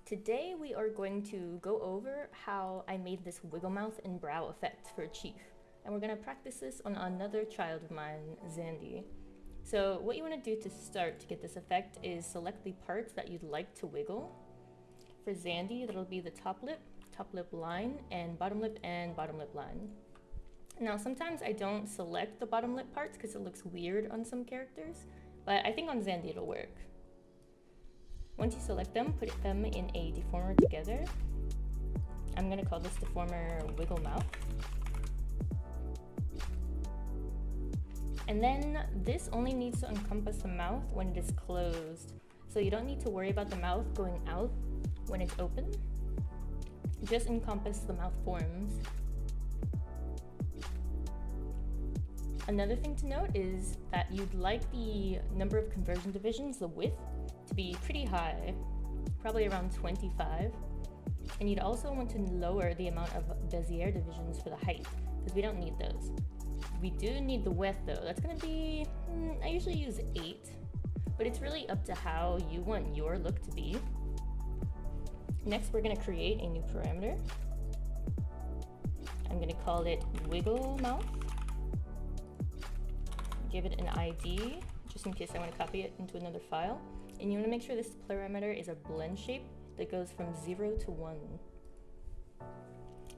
Today we are going to go over how I made this wiggle mouth and brow effect for Chief. And we're going to practice this on another child of mine, Zandy. So what you want to do to start to get this effect is select the parts that you'd like to wiggle. For Zandy, that'll be the top lip line, and bottom lip line. Now sometimes I don't select the bottom lip parts because it looks weird on some characters, but I think on Zandy it'll work. Once you select them, put them in a deformer together. I'm going to call this deformer Wiggle Mouth. And then this only needs to encompass the mouth when it is closed. So you don't need to worry about the mouth going out when it's open. Just encompass the mouth forms. Another thing to note is that you'd like the number of conversion divisions, the width, to be pretty high, probably around 25. And you'd also want to lower the amount of Bezier divisions for the height, because we don't need those. We do need the width though. That's gonna be, I usually use 8, but it's really up to how you want your look to be. Next, we're gonna create a new parameter. I'm gonna call it Wiggle Mouth. Give it an ID, just in case I want to copy it into another file. And you want to make sure this parameter is a blend shape that goes from 0 to 1.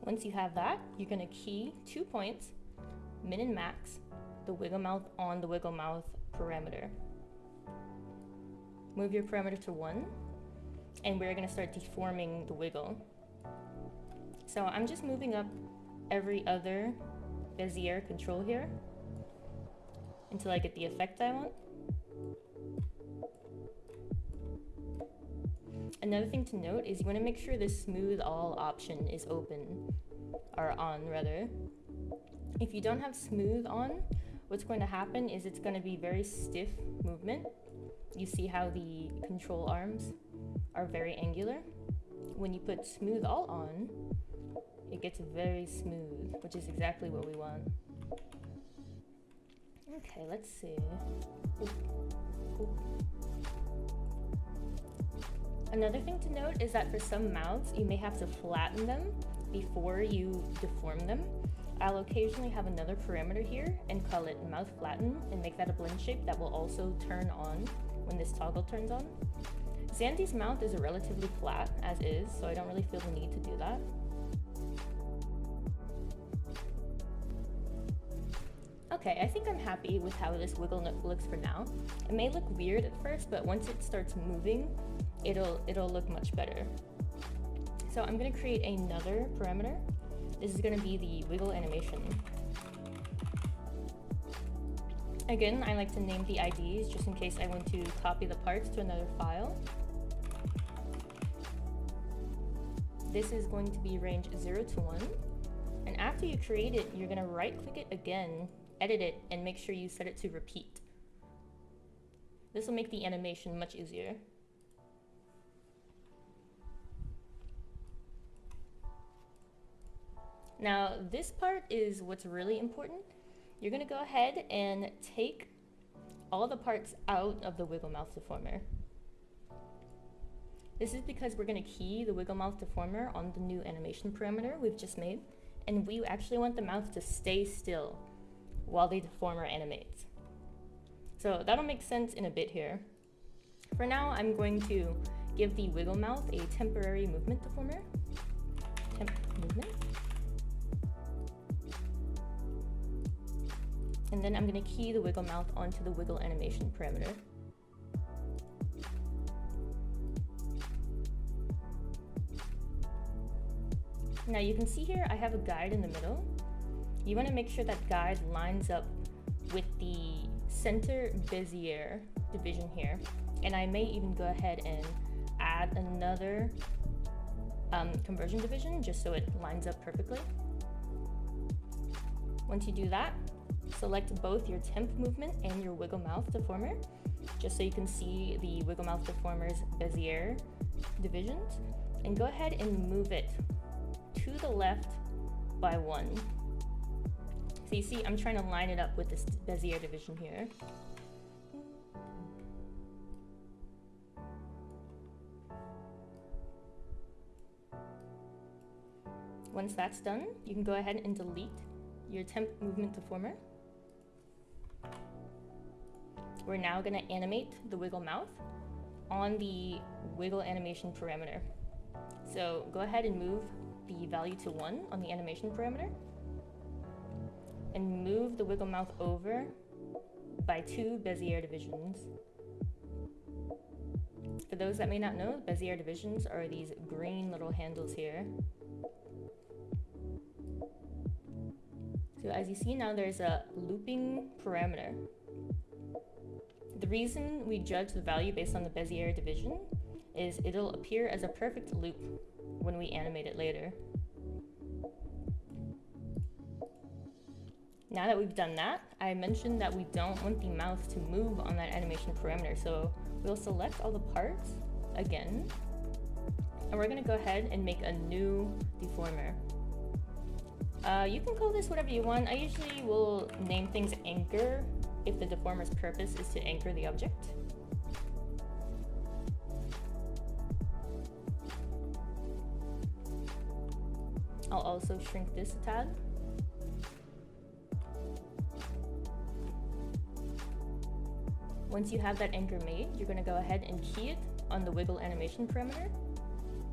Once you have that, you're going to key 2 points, min and max, the wiggle mouth on the wiggle mouth parameter. Move your parameter to 1, and we're going to start deforming the wiggle. So I'm just moving up every other Bezier control here until I get the effect I want. Another thing to note is you want to make sure this smooth all option is open, or on rather. If you don't have smooth on, what's going to happen is it's going to be very stiff movement. You see how the control arms are very angular. When you put smooth all on, it gets very smooth, which is exactly what we want. Okay, let's see. Ooh. Another thing to note is that for some mouths, you may have to flatten them before you deform them. I'll occasionally have another parameter here and call it mouth flatten and make that a blend shape that will also turn on when this toggle turns on. Zandy's mouth is relatively flat as is, so I don't really feel the need to do that. Okay, I think I'm happy with how this wiggle looks for now. It may look weird at first, but once it starts moving, it'll look much better. So I'm going to create another parameter. This is going to be the wiggle animation. Again, I like to name the IDs just in case I want to copy the parts to another file. This is going to be range 0 to 1. And after you create it, you're going to right click it again, edit it, and make sure you set it to repeat. This will make the animation much easier. Now, this part is what's really important. You're going to go ahead and take all the parts out of the wiggle mouth deformer. This is because we're going to key the wiggle mouth deformer on the new animation parameter we've just made, and we actually want the mouth to stay still while the deformer animates. So that'll make sense in a bit here. For now, I'm going to give the wiggle mouth a temporary movement deformer. Temp movement. And then I'm going to key the wiggle mouth onto the wiggle animation parameter. Now you can see here I have a guide in the middle. You want to make sure that guide lines up with the center Bezier division here. And I may even go ahead and add another conversion division just so it lines up perfectly. Once you do that, select both your temp movement and your wiggle mouth deformer, just so you can see the wiggle mouth deformer's Bezier divisions, and go ahead and move it to the left by 1. So you see, I'm trying to line it up with this Bezier division here. Once that's done, you can go ahead and delete your temp movement deformer. We're now going to animate the wiggle mouth on the wiggle animation parameter. So go ahead and move the value to 1 on the animation parameter and move the wiggle mouth over by 2 Bezier divisions. For those that may not know, Bezier divisions are these green little handles here. So as you see now, there's a looping parameter. The reason we judge the value based on the Bezier division is it'll appear as a perfect loop when we animate it later. Now that we've done that, I mentioned that we don't want the mouth to move on that animation parameter, so we'll select all the parts again, and we're going to go ahead and make a new deformer. You can call this whatever you want. I usually will name things anchor if the deformer's purpose is to anchor the object. I'll also shrink this a tad. Once you have that anchor made, you're going to go ahead and key it on the wiggle animation parameter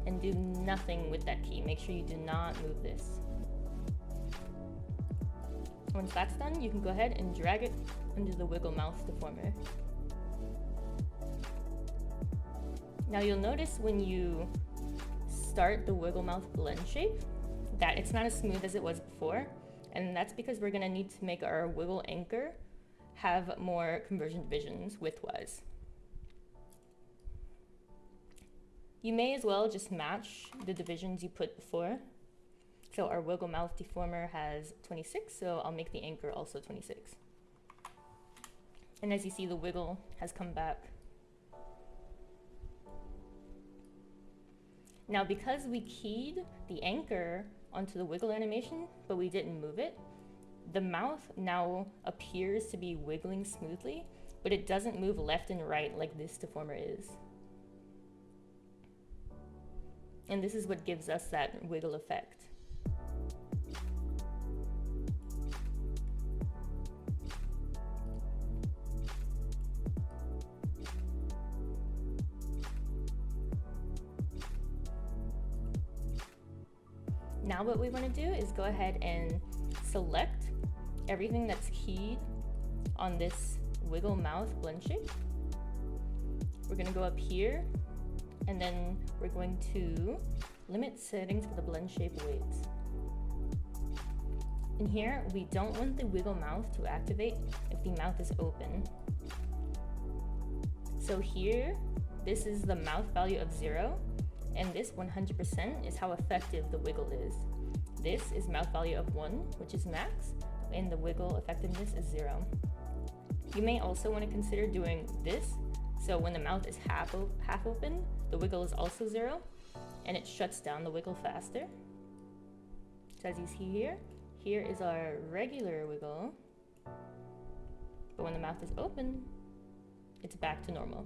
and do nothing with that key. Make sure you do not move this. Once that's done, you can go ahead and drag it into the wiggle mouth deformer. Now you'll notice when you start the wiggle mouth blend shape that it's not as smooth as it was before, and that's because we're going to need to make our wiggle anchor have more conversion divisions widthwise. You may as well just match the divisions you put before. So our wiggle mouth deformer has 26, so I'll make the anchor also 26. And as you see, the wiggle has come back. Now because we keyed the anchor onto the wiggle animation, but we didn't move it, the mouth now appears to be wiggling smoothly, but it doesn't move left and right like this deformer is. And this is what gives us that wiggle effect. Now what we want to do is go ahead and select everything that's keyed on this wiggle mouth blend shape. We're going to go up here, and then we're going to limit settings for the blend shape weights. In here, we don't want the wiggle mouth to activate if the mouth is open. So here, this is the mouth value of 0, and this 100% is how effective the wiggle is. This is mouth value of 1, which is max, and the wiggle effectiveness is 0. You may also want to consider doing this, so when the mouth is half open, the wiggle is also 0, and it shuts down the wiggle faster. So as you see here, here is our regular wiggle, but when the mouth is open, it's back to normal.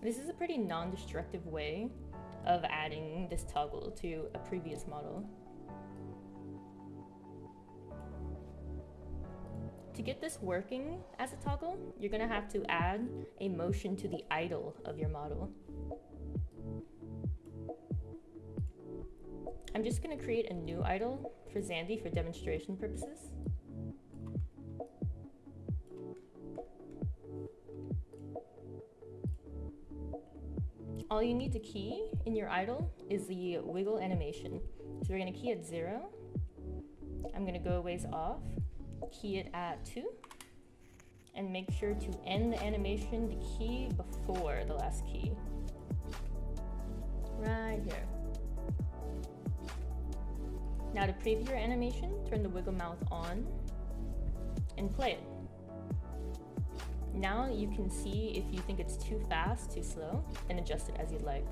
This is a pretty non-destructive way of adding this toggle to a previous model. To get this working as a toggle, you're going to have to add a motion to the idle of your model. I'm just going to create a new idle for Zandy for demonstration purposes. All you need to key in your idle is the wiggle animation. So we're going to key at 0. I'm going to go a ways off, key it at 2, and make sure to end the animation the key before the last key. Right here. Now to preview your animation, turn the wiggle mouth on and play it. Now you can see if you think it's too fast, too slow, and adjust it as you'd like.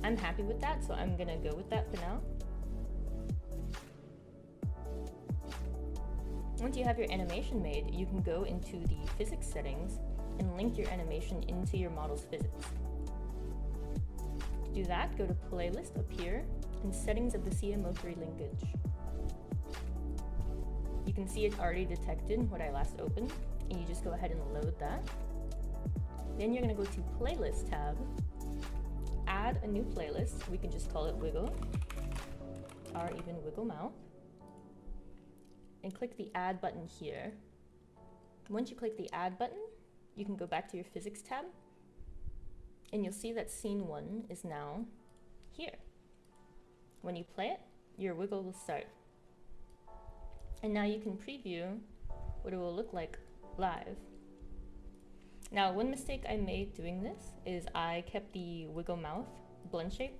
I'm happy with that, so I'm gonna go with that for now. Once you have your animation made, you can go into the physics settings and linked your animation into your model's physics. To do that, go to Playlist up here and Settings of the CMO3 linkage. You can see it already detected what I last opened, and you just go ahead and load that. Then you're going to go to Playlist tab, add a new playlist. We can just call it Wiggle, or even Wiggle Mouth, and click the Add button here. Once you click the Add button, you can go back to your Physics tab, and you'll see that Scene 1 is now here. When you play it, your wiggle will start. And now you can preview what it will look like live. Now, one mistake I made doing this is I kept the wiggle mouth blend shape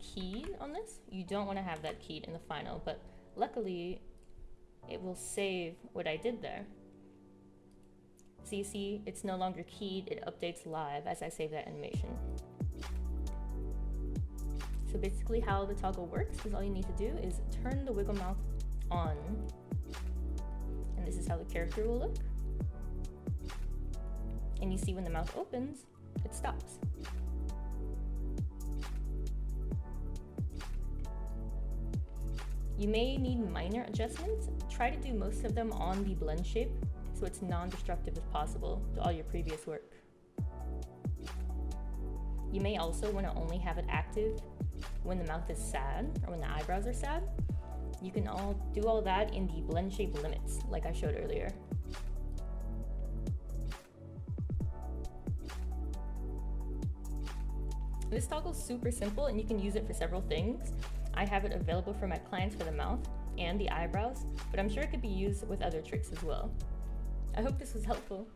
keyed on this. You don't want to have that keyed in the final, but luckily it will save what I did there. So you see, it's no longer keyed, it updates live as I save that animation. So basically how the toggle works is all you need to do is turn the wiggle mouth on, and this is how the character will look. And you see when the mouth opens, it stops. You may need minor adjustments. Try to do most of them on the blend shape so it's non-destructive as possible to all your previous work. You may also want to only have it active when the mouth is sad or when the eyebrows are sad. You can do all that in the blend shape limits, like I showed earlier. This toggle is super simple and you can use it for several things. I have it available for my clients for the mouth and the eyebrows, but I'm sure it could be used with other tricks as well. I hope this was helpful.